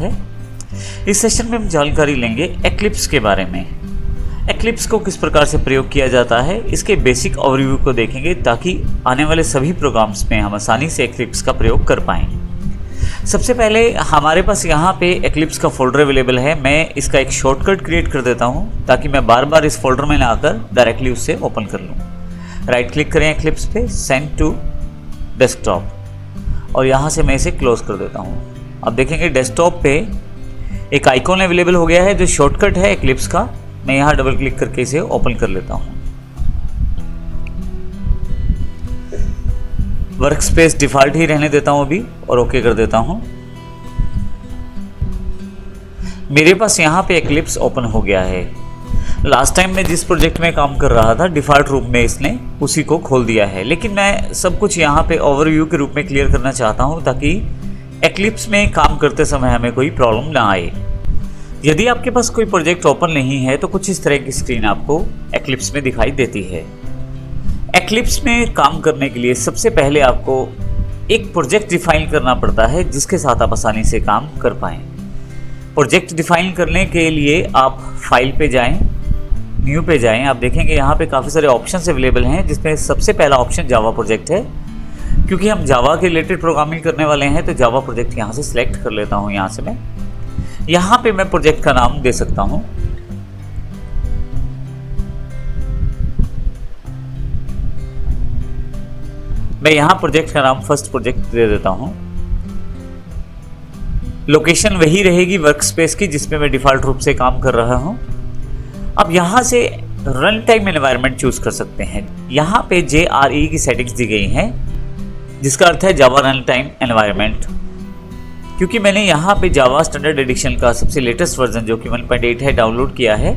है। इस सेशन में हम जानकारी लेंगे एक्लिप्स के बारे में। एक्लिप्स को किस प्रकार से प्रयोग किया जाता है, इसके बेसिक ओवरव्यू को देखेंगे ताकि आने वाले सभी प्रोग्राम्स में हम आसानी से एक्लिप्स का प्रयोग कर पाएँ। सबसे पहले हमारे पास यहाँ पे एक्लिप्स का फोल्डर अवेलेबल है। मैं इसका एक शॉर्टकट क्रिएट कर देता हूँ ताकि मैं बार बार इस फोल्डर में ना आकर डायरेक्टली उससे ओपन कर लूँ। राइट क्लिक करें एक्लिप्स पे, सेंड टू डेस्कटॉप, और यहाँ से मैं इसे क्लोज कर देता हूँ। अब देखेंगे डेस्कटॉप पे एक आइकॉन अवेलेबल हो गया है जो शॉर्टकट है एक्लिप्स का। मैं यहाँ डबल क्लिक करके इसे ओपन कर लेता हूँ। वर्क स्पेस डिफॉल्ट ही रहने देता हूँ अभी और ओके कर देता हूँ। मेरे पास यहाँ पे एक्लिप्स ओपन हो गया है। लास्ट टाइम मैं जिस प्रोजेक्ट में काम कर रहा था डिफ़ॉल्ट रूप में इसने उसी को खोल दिया है, लेकिन मैं सब कुछ यहाँ पे ओवरव्यू के रूप में क्लियर करना चाहता हूँ ताकि एक्लिप्स में काम करते समय हमें कोई प्रॉब्लम ना आए। यदि आपके पास कोई प्रोजेक्ट ओपन नहीं है तो कुछ इस तरह की स्क्रीन आपको एक्लिप्स में दिखाई देती है। एक्लिप्स में काम करने के लिए सबसे पहले आपको एक प्रोजेक्ट डिफाइन करना पड़ता है जिसके साथ आप आसानी से काम कर पाएँ। प्रोजेक्ट डिफाइन करने के लिए आप फाइल पे जाएं, न्यू पे जाएं। आप देखेंगे यहाँ पे काफ़ी सारे ऑप्शंस अवेलेबल हैं जिसमें सबसे पहला ऑप्शन जावा प्रोजेक्ट है। क्योंकि हम जावा के रिलेटेड प्रोग्रामिंग करने वाले हैं तो जावा प्रोजेक्ट यहाँ से सिलेक्ट कर लेता हूँ। यहाँ से मैं यहाँ पे मैं प्रोजेक्ट का नाम दे सकता हूँ। मैं यहाँ प्रोजेक्ट का नाम फर्स्ट प्रोजेक्ट दे देता हूँ। लोकेशन वही रहेगी वर्क स्पेस की जिसमें मैं डिफ़ॉल्ट रूप से काम कर रहा हूँ। अब यहाँ से रन टाइम एनवायरनमेंट चूज कर सकते हैं। यहाँ पे JRE की सेटिंग्स दी गई हैं जिसका अर्थ है जावा रन टाइम एनवायरनमेंट। क्योंकि मैंने यहाँ पे जावा स्टैंडर्ड एडिशन का सबसे लेटेस्ट वर्जन जो कि 1.8 है डाउनलोड किया है,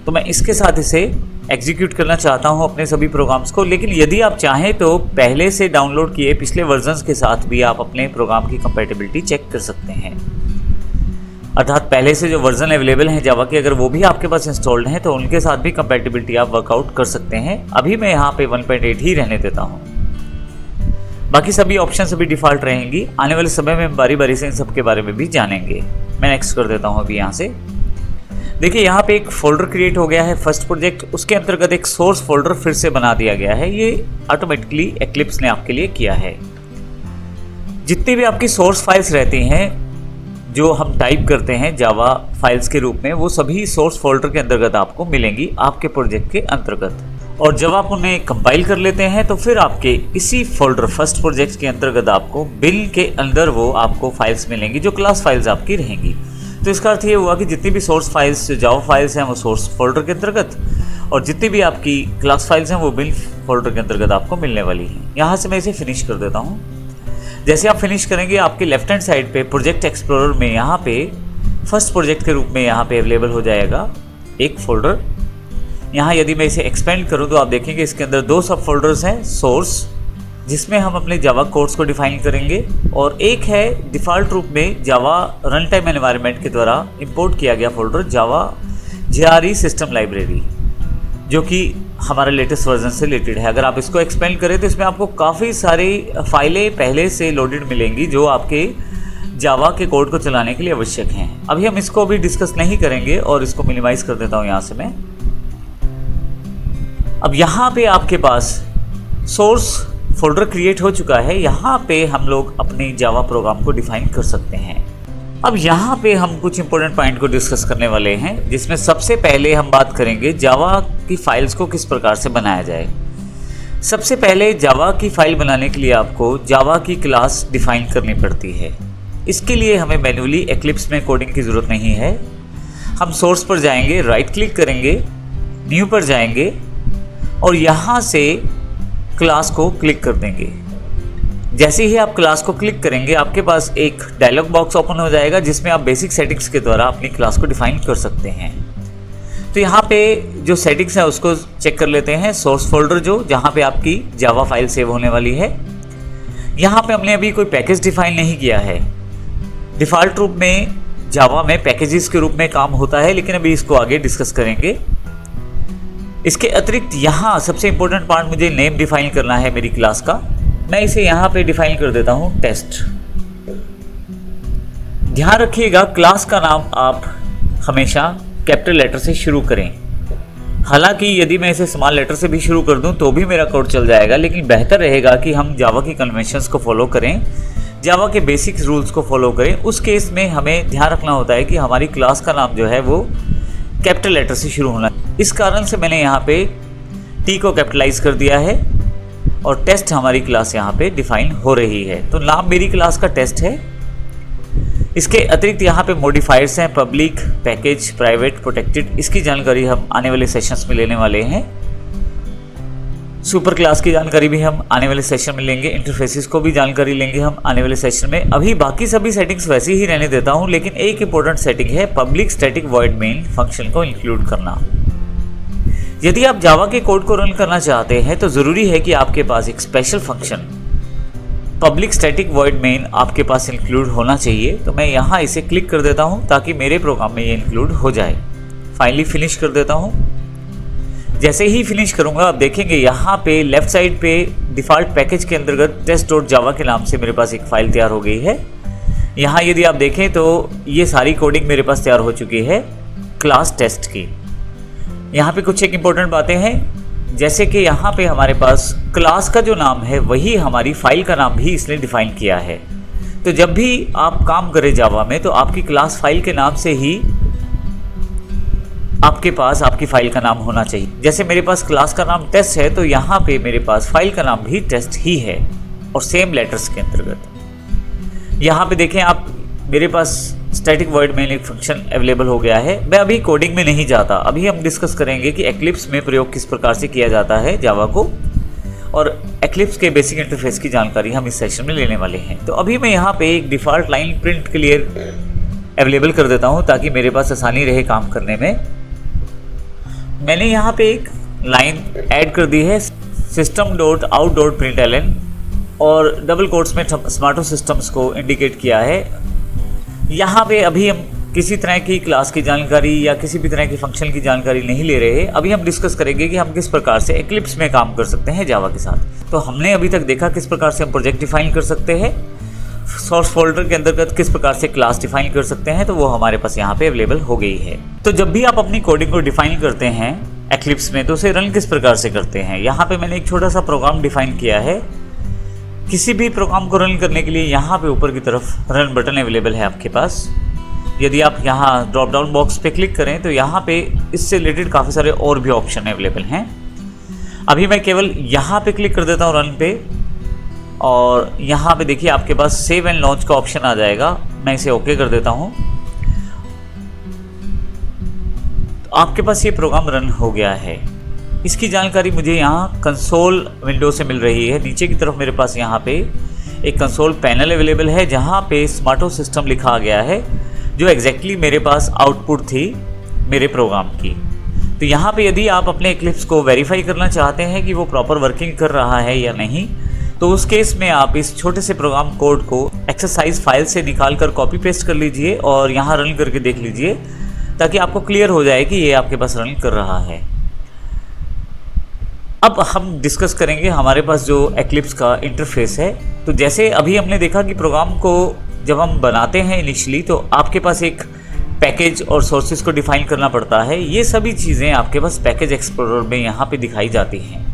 तो मैं इसके साथ इसे एग्जीक्यूट करना चाहता हूँ अपने सभी प्रोग्राम्स को। लेकिन यदि आप चाहें तो पहले से डाउनलोड किए पिछले वर्जन्स के साथ भी आप अपने प्रोग्राम की कंपैटिबिलिटी चेक कर सकते हैं। अर्थात पहले से जो वर्जन अवेलेबल हैं जावा के, अगर वो भी आपके पास इंस्टॉल्ड हैं तो उनके साथ भी कंपैटिबिलिटी आप वर्कआउट कर सकते हैं। अभी मैं यहाँ पे 1.8 ही रहने देता हूँ। बाकी सभी ऑप्शन अभी डिफ़ॉल्ट रहेंगी। आने वाले समय में हम बारी बारी से इन सब के बारे में भी जानेंगे। मैं नेक्स्ट कर देता हूँ अभी यहाँ से। देखिए यहाँ पे एक फोल्डर क्रिएट हो गया है फर्स्ट प्रोजेक्ट, उसके अंतर्गत एक सोर्स फोल्डर फिर से बना दिया गया है। ये ऑटोमेटिकली एक्लिप्स ने आपके लिए किया है। जितनी भी आपकी सोर्स फाइल्स रहती हैं जो हम टाइप करते हैं जावा फाइल्स के रूप में, वो सभी सोर्स फोल्डर के अंतर्गत आपको मिलेंगी आपके प्रोजेक्ट के अंतर्गत। और जब आप उन्हें कंपाइल कर लेते हैं तो फिर आपके इसी फोल्डर फर्स्ट प्रोजेक्ट के अंतर्गत आपको बिल के अंदर वो आपको फाइल्स मिलेंगी जो क्लास फाइल्स आपकी रहेंगी। तो इसका अर्थ ये हुआ कि जितनी भी सोर्स फाइल्स जावा फाइल्स हैं वो सोर्स फोल्डर के अंतर्गत, और जितनी भी आपकी क्लास फाइल्स हैं वो बिल फोल्डर के अंतर्गत आपको मिलने वाली हैं। यहाँ से मैं इसे फिनिश कर देता हूँ। जैसे आप फिनिश करेंगे आपके लेफ्ट हैंड साइड पे प्रोजेक्ट एक्सप्लोरर में यहाँ पे फर्स्ट प्रोजेक्ट के रूप में यहाँ पे अवेलेबल हो जाएगा एक फोल्डर। यहाँ यदि मैं इसे एक्सपेंड करूँ तो आप देखेंगे इसके अंदर 2 सब फोल्डर्स हैं। सोर्स जिसमें हम अपने जावा कोड्स को डिफाइन करेंगे, और एक है डिफ़ॉल्ट रूप में जावा रन टाइम एनवायरनमेंट के द्वारा इंपोर्ट किया गया फोल्डर जावा JRE सिस्टम लाइब्रेरी, जो कि हमारा लेटेस्ट वर्जन से रिलेटेड है। अगर आप इसको एक्सपेंड करें तो इसमें आपको काफ़ी सारी फाइलें पहले से लोडेड मिलेंगी जो आपके जावा के कोड को चलाने के लिए आवश्यक हैं। अभी हम इसको भी डिस्कस नहीं करेंगे और इसको मिनिमाइज कर देता हूँ यहाँ से मैं। अब यहाँ पे आपके पास सोर्स फोल्डर क्रिएट हो चुका है। यहाँ पे हम लोग अपने जावा प्रोग्राम को डिफाइन कर सकते हैं। अब यहाँ पे हम कुछ इंपॉर्टेंट पॉइंट को डिस्कस करने वाले हैं जिसमें सबसे पहले हम बात करेंगे जावा की फाइल्स को किस प्रकार से बनाया जाए। सबसे पहले जावा की फाइल बनाने के लिए आपको जावा की क्लास डिफाइन करनी पड़ती है। इसके लिए हमें मैन्युअली एक्लिप्स में कोडिंग की ज़रूरत नहीं है। हम सोर्स पर जाएंगे, राइट क्लिक करेंगे, न्यू पर जाएंगे और यहाँ से क्लास को क्लिक कर देंगे। जैसे ही आप क्लास को क्लिक करेंगे आपके पास एक डायलॉग बॉक्स ओपन हो जाएगा जिसमें आप बेसिक सेटिंग्स के द्वारा अपनी क्लास को डिफाइन कर सकते हैं। तो यहाँ पे जो सेटिंग्स है उसको चेक कर लेते हैं। सोर्स फोल्डर जो जहाँ पे आपकी जावा फाइल सेव होने वाली है, यहाँ पे हमने अभी कोई पैकेज डिफाइन नहीं किया है। डिफ़ॉल्ट रूप में जावा में पैकेजेस के रूप में काम होता है, लेकिन अभी इसको आगे डिस्कस करेंगे। इसके अतिरिक्त यहाँ सबसे इंपॉर्टेंट पार्ट मुझे नेम डिफाइन करना है मेरी क्लास का। मैं इसे यहाँ पे डिफाइन कर देता हूँ टेस्ट। ध्यान रखिएगा क्लास का नाम आप हमेशा कैपिटल लेटर से शुरू करें। हालांकि यदि मैं इसे स्मॉल लेटर से भी शुरू कर दूं तो भी मेरा कोड चल जाएगा, लेकिन बेहतर रहेगा कि हम जावा की कन्वेंशंस को फॉलो करें, जावा के बेसिक रूल्स को फॉलो करें। उस केस में हमें ध्यान रखना होता है कि हमारी क्लास का नाम जो है वो कैपिटल लेटर से शुरू होना है। इस कारण से मैंने यहाँ पे टी को कैपिटलाइज कर दिया है और टेस्ट हमारी क्लास यहाँ पे डिफाइन हो रही है। तो नाम मेरी क्लास का टेस्ट है। इसके अतिरिक्त यहाँ पे मॉडिफायर्स हैं, पब्लिक, पैकेज, प्राइवेट, प्रोटेक्टेड। इसकी जानकारी हम आने वाले सेशंस में लेने वाले हैं। सुपर क्लास की जानकारी भी हम आने वाले सेशन में लेंगे। इंटरफेसेस को भी जानकारी लेंगे हम आने वाले सेशन में। अभी बाकी सभी सेटिंग्स वैसे ही रहने देता हूँ, लेकिन एक इंपॉर्टेंट सेटिंग है public static void main function को इंक्लूड करना। यदि आप जावा के कोड को रन करना चाहते हैं तो ज़रूरी है कि आपके पास एक special function public static void main आपके पास इंक्लूड होना चाहिए। तो मैं यहाँ इसे क्लिक कर देता हूँ ताकि मेरे प्रोग्राम में ये इंक्लूड हो जाए। फाइनली फिनिश कर देता हूँ। जैसे ही फिनिश करूँगा आप देखेंगे यहाँ पे लेफ्ट साइड पे डिफ़ॉल्ट पैकेज के अंतर्गत test.java के नाम से मेरे पास एक फ़ाइल तैयार हो गई है। यहाँ यदि आप देखें तो ये सारी कोडिंग मेरे पास तैयार हो चुकी है क्लास टेस्ट की। यहाँ पे कुछ एक इम्पोर्टेंट बातें हैं, जैसे कि यहाँ पे हमारे पास क्लास का जो नाम है वही हमारी फाइल का नाम भी इसने डिफाइन किया है। तो जब भी आप काम करें जावा में तो आपकी क्लास फाइल के नाम से ही आपके पास आपकी फाइल का नाम होना चाहिए। जैसे मेरे पास क्लास का नाम टेस्ट है तो यहाँ पे मेरे पास फाइल का नाम भी टेस्ट ही है और सेम लेटर्स के अंतर्गत। यहाँ पे देखें आप, मेरे पास स्टैटिक वॉइड मेन एक फंक्शन अवेलेबल हो गया है। मैं अभी कोडिंग में नहीं जाता, अभी हम डिस्कस करेंगे कि एक्लिप्स में प्रयोग किस प्रकार से किया जाता है जावा को, और एक्लिप्स के बेसिक इंटरफेस की जानकारी हम इस सेशन में लेने वाले हैं। तो अभी मैं यहाँ पे एक default line print clear available कर देता हूँ ताकि मेरे पास आसानी रहे काम करने में। मैंने यहाँ पे एक लाइन ऐड कर दी है system.out.println और डबल कोट्स में स्मार्टो सिस्टम्स को इंडिकेट किया है। यहाँ पे अभी हम किसी तरह की क्लास की जानकारी या किसी भी तरह की फंक्शन की जानकारी नहीं ले रहे। अभी हम डिस्कस करेंगे कि हम किस प्रकार से एक्लिप्स में काम कर सकते हैं जावा के साथ। तो हमने अभी तक देखा किस प्रकार से हम प्रोजेक्ट डिफाइन कर सकते हैं, सोर्स फोल्डर के अंतर्गत किस प्रकार से क्लास डिफाइन कर सकते हैं, तो वो हमारे पास यहाँ पे अवेलेबल हो गई है। तो जब भी आप अपनी कोडिंग को डिफाइन करते हैं एक्लिप्स में तो उसे रन किस प्रकार से करते हैं। यहाँ पे मैंने एक छोटा सा प्रोग्राम डिफाइन किया है। किसी भी प्रोग्राम को रन करने के लिए यहाँ पे ऊपर की तरफ रन बटन अवेलेबल है आपके पास। यदि आप यहाँ ड्रॉप डाउन बॉक्स पे क्लिक करें तो यहाँ पे इससे रिलेटेड काफ़ी सारे और भी ऑप्शन अवेलेबल हैं। अभी मैं केवल यहाँ पे क्लिक कर देता हूँ रन पे, और यहाँ पे देखिए आपके पास सेव एंड लॉन्च का ऑप्शन आ जाएगा। मैं इसे ओके कर देता हूँ। तो आपके पास ये प्रोग्राम रन हो गया है। इसकी जानकारी मुझे यहाँ कंसोल विंडो से मिल रही है। नीचे की तरफ मेरे पास यहाँ पे एक कंसोल पैनल अवेलेबल है जहाँ पे स्मार्टो सिस्टम लिखा गया है, जो एग्जैक्टली मेरे पास आउटपुट थी मेरे प्रोग्राम की। तो यहाँ पे यदि आप अपने एक्लिप्स को वेरीफाई करना चाहते हैं कि वो प्रॉपर वर्किंग कर रहा है या नहीं, तो उस केस में आप इस छोटे से प्रोग्राम कोड को एक्सरसाइज फाइल से निकाल कर कॉपी पेस्ट कर लीजिए और यहाँ रन करके देख लीजिए, ताकि आपको क्लियर हो जाए कि ये आपके पास रन कर रहा है। अब हम डिस्कस करेंगे हमारे पास जो एक्लिप्स का इंटरफेस है। तो जैसे अभी हमने देखा कि प्रोग्राम को जब हम बनाते हैं इनिशियली तो आपके पास एक पैकेज और सोर्सेज को डिफाइन करना पड़ता है। ये सभी चीज़ें आपके पास पैकेज एक्सप्लोरर में यहाँ पे दिखाई जाती हैं।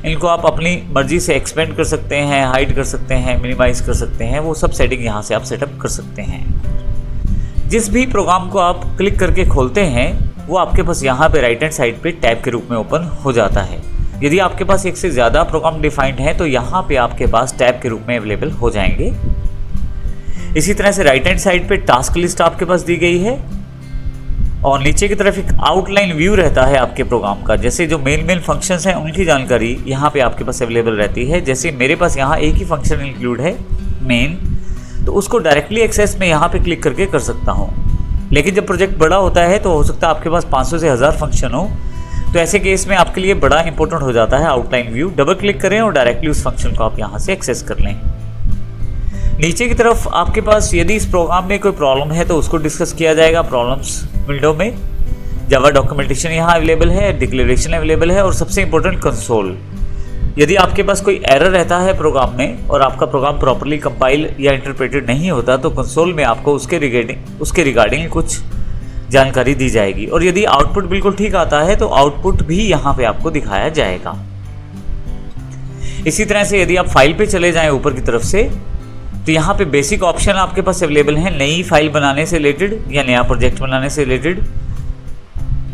इनको आप अपनी मर्जी से एक्सपेंड कर सकते हैं, हाइड कर सकते हैं, मिनिमाइज कर सकते हैं। वो सब सेटिंग यहाँ से आप सेटअप कर सकते हैं। जिस भी प्रोग्राम को आप क्लिक करके खोलते हैं वो आपके पास यहाँ पे राइट हैंड साइड पे टैब के रूप में ओपन हो जाता है। यदि आपके पास एक से ज़्यादा प्रोग्राम डिफाइंड है तो यहाँ पे आपके पास टैब के रूप में अवेलेबल हो जाएंगे। इसी तरह से राइट हैंड साइड पे टास्क लिस्ट आपके पास दी गई है और नीचे की तरफ एक आउटलाइन व्यू रहता है आपके प्रोग्राम का। जैसे जो मेन फंक्शंस हैं उनकी जानकारी यहाँ पे आपके पास अवेलेबल रहती है। जैसे मेरे पास यहाँ एक ही फंक्शन इंक्लूड है मेन, तो उसको डायरेक्टली एक्सेस में यहाँ पे क्लिक करके कर सकता हूँ। लेकिन जब प्रोजेक्ट बड़ा होता है तो हो सकता है आपके पास 500 से 1000 फंक्शन हो, तो ऐसे केस में आपके लिए बड़ा इंपॉर्टेंट हो जाता है आउटलाइन व्यू। डबल क्लिक करें और डायरेक्टली उस फंक्शन को आप यहाँ से एक्सेस कर लें। नीचे की तरफ आपके पास यदि इस प्रोग्राम में कोई प्रॉब्लम है तो उसको डिस्कस किया जाएगा प्रॉब्लम्स विंडो में। जावा डॉक्यूमेंटेशन यहाँ अवेलेबल है, डिक्लेरेशन अवेलेबल है और सबसे इंपॉर्टेंट कंसोल। यदि आपके पास कोई एरर रहता है प्रोग्राम में और आपका प्रोग्राम प्रॉपर्ली कंपाइल या इंटरप्रेटेड नहीं होता तो कंसोल में आपको उसके रिगार्डिंग कुछ जानकारी दी जाएगी। और यदि आउटपुट बिल्कुल ठीक आता है तो आउटपुट भी यहाँ पे आपको दिखाया जाएगा। इसी तरह से यदि आप फाइल पे चले जाएं ऊपर की तरफ से तो यहाँ पे बेसिक ऑप्शन आपके पास अवेलेबल हैं। नई फाइल बनाने से रिलेटेड या नया प्रोजेक्ट बनाने से रिलेटेड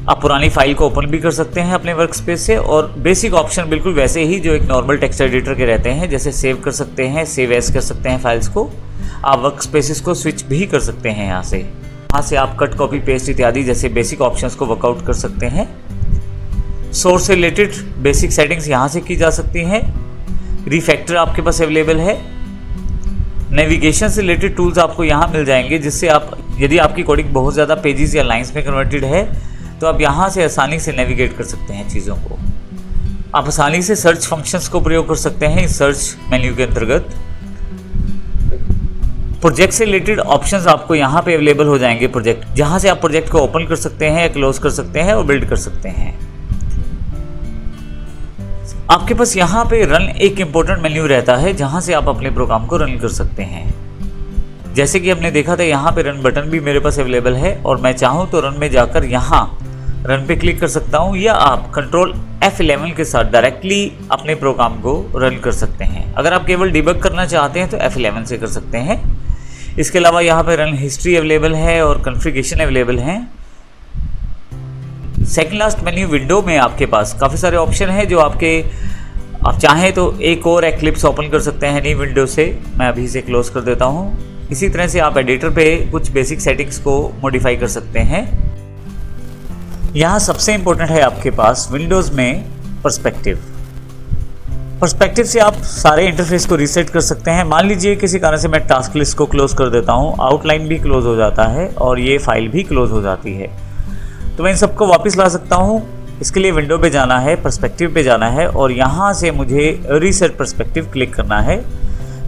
आप पुरानी फाइल को ओपन भी कर सकते हैं अपने वर्क स्पेस से। और बेसिक ऑप्शन बिल्कुल वैसे ही जो एक नॉर्मल टेक्स्ट एडिटर के रहते हैं, जैसे सेव कर सकते हैं, सेव एज कर सकते हैं फाइल्स को। आप वर्क स्पेसेस को स्विच भी कर सकते हैं। यहाँ से आप कट, कॉपी, पेस्ट इत्यादि जैसे बेसिक ऑप्शंस को वर्कआउट कर सकते हैं। सोर्स से रिलेटेड बेसिक सेटिंग्स यहाँ से की जा सकती हैं। रिफैक्टर आपके पास अवेलेबल है। नेविगेशन से रिलेटेड टूल्स आपको यहाँ मिल जाएंगे, जिससे आप, यदि आपकी कोडिंग बहुत ज़्यादा पेजेस या लाइंस में कन्वर्टेड है तो आप यहाँ से आसानी से नेविगेट कर सकते हैं चीज़ों को। आप आसानी से सर्च फंक्शंस को प्रयोग कर सकते हैं इस सर्च मेन्यू के अंतर्गत। प्रोजेक्ट से रिलेटेड ऑप्शंस आपको यहाँ पे अवेलेबल हो जाएंगे, प्रोजेक्ट, जहाँ से आप प्रोजेक्ट को ओपन कर सकते हैं, क्लोज कर सकते हैं और बिल्ड कर सकते हैं। आपके पास यहाँ पे रन एक इंपॉर्टेंट मेन्यू रहता है, जहाँ से आप अपने प्रोग्राम को रन कर सकते हैं। जैसे कि हमने देखा था, यहाँ पे रन बटन भी मेरे पास अवेलेबल है और मैं चाहूँ तो रन में जाकर यहाँ रन पे क्लिक कर सकता हूँ, या आप कंट्रोल F11 के साथ डायरेक्टली अपने प्रोग्राम को रन कर सकते हैं। अगर आप केवल डिबग करना चाहते हैं तो F11 से कर सकते हैं। इसके अलावा यहाँ पे रन हिस्ट्री अवेलेबल है और कॉन्फ़िगरेशन अवेलेबल है। सेकंड लास्ट मेन्यू विंडो में आपके पास काफ़ी सारे ऑप्शन हैं जो आप चाहें तो एक और एक्लिप्स ओपन कर सकते हैं नई विंडो से। मैं अभी इसे क्लोज कर देता हूँ। इसी तरह से आप एडिटर पे कुछ बेसिक सेटिंग्स को मॉडिफाई कर सकते हैं। यहाँ सबसे इम्पोर्टेंट है आपके पास विंडोज़ में पर्सपेक्टिव से आप सारे इंटरफेस को रीसेट कर सकते हैं। मान लीजिए किसी कारण से मैं टास्क लिस्ट को क्लोज कर देता हूँ, आउटलाइन भी क्लोज हो जाता है और ये फाइल भी क्लोज हो जाती है, तो मैं इन सबको वापस ला सकता हूँ। इसके लिए विंडो पे जाना है, पर्सपेक्टिव पे जाना है और यहाँ से मुझे रीसेट पर्सपेक्टिव क्लिक करना है।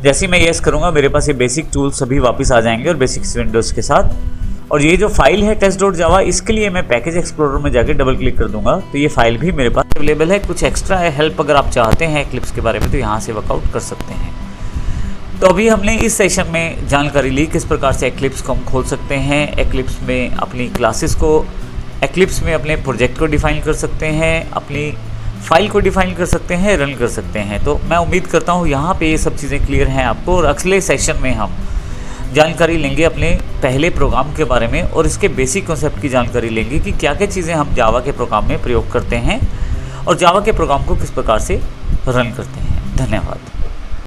जैसे ही मैं येस करूँगा मेरे पास ये बेसिक टूल्स सभी वापस आ जाएंगे और बेसिक्स विंडोज़ के साथ। और ये जो फाइल है test.java, इसके लिए मैं पैकेज एक्सप्लोरर में जाके डबल क्लिक कर दूंगा तो ये फाइल भी मेरे पास अवेलेबल है। कुछ एक्स्ट्रा हेल्प अगर आप चाहते हैं एक्लिप्स के बारे में तो यहाँ से वर्कआउट कर सकते हैं। तो अभी हमने इस सेशन में जानकारी ली किस प्रकार से एक्लिप्स को हम खोल सकते हैं, एक्लिप्स में अपनी क्लासेस को, एक्लिप्स में अपने प्रोजेक्ट को डिफाइन कर सकते हैं, अपनी फाइल को डिफाइन कर सकते हैं, रन कर सकते हैं। तो मैं उम्मीद करता हूँ यहाँ पे ये सब चीज़ें क्लियर हैं आपको। और अगले सेशन में हम जानकारी लेंगे अपने पहले प्रोग्राम के बारे में और इसके बेसिक कॉन्सेप्ट की जानकारी लेंगे कि क्या क्या चीज़ें हम जावा के प्रोग्राम में प्रयोग करते हैं और जावा के प्रोग्राम को किस प्रकार से रन करते हैं। धन्यवाद।